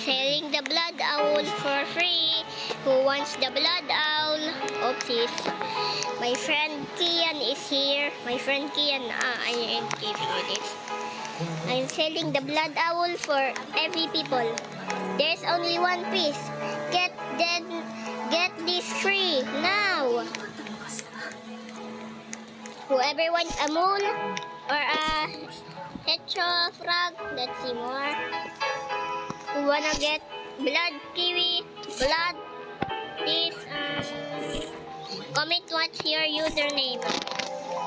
Selling the blood owl for free. Who wants the blood owl? Oopsies. My friend Kian is here. My friend Kian, I am giving you this. I'm selling the blood owl for every people. There's only one piece. Get this free now. Whoever wants a moon or a hetero frog, let's see more. Who wanna get blood kiwi, blood this, comment what's your username.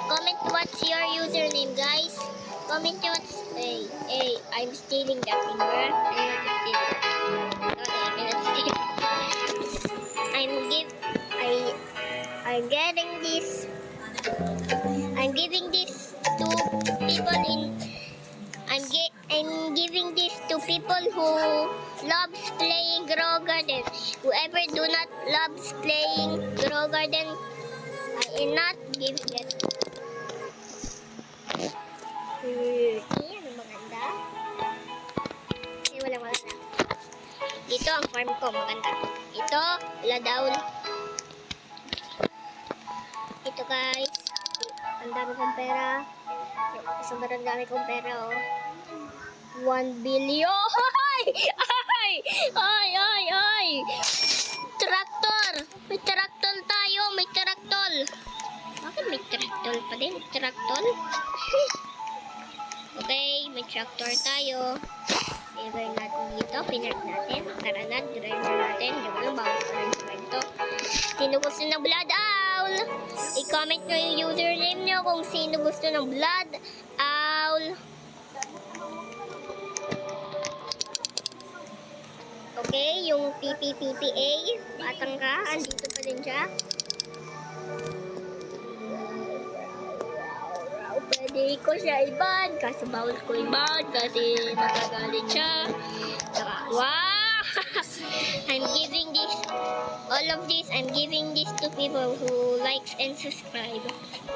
Comment what's your username, guys. Comment what's, hey, I'm stealing that finger. I want to steal that. Okay, I cannot steal. I'm giving this to people I'm giving this to people who loves playing Grow Garden. Whoever do not loves playing Grow Garden, I am not giving it. Ayan, maganda. Wala. Dito ang farm ko, maganda. Ito, wala down. Ito guys, ang dami kong pera. Sobrang dami kong pera, oh. 1 billion! Ay! Traktor! May traktor tayo, may traktor. Bakit may traktor pa din? Traktor? Okay, may traktor tayo. Driver natin dito, pinark natin. Tara na, driver natin. Diba lang, bawal pa rin sa ito. Sino gusto ng blood owl? I-comment nyo yung username nyo kung sino gusto ng blood owl. Okay, yung PPPPA, batang ka, andito pa din siya. Pwede ko siya i-ban, kaso bawal ko i-ban kasi magagalit siya. Wow! I'm giving this, all of this, I'm giving this to people who likes and subscribe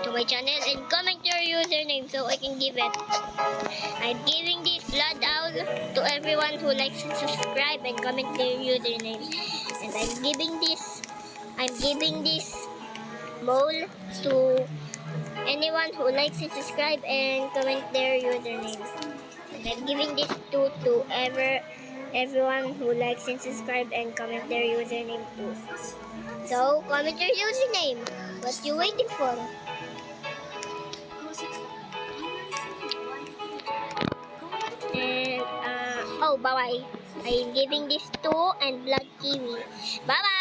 to my channel and comment your username so I can give it. I'm giving this blood owl to everyone who likes and subscribe and comment their username. And I'm giving this mole to anyone who likes and subscribe and comment their username. And I'm giving this to everyone who likes and subscribe and comment their username too. So, comment your username. What you waiting for? And, bye-bye. I'm giving this to and blood kiwi. Bye-bye!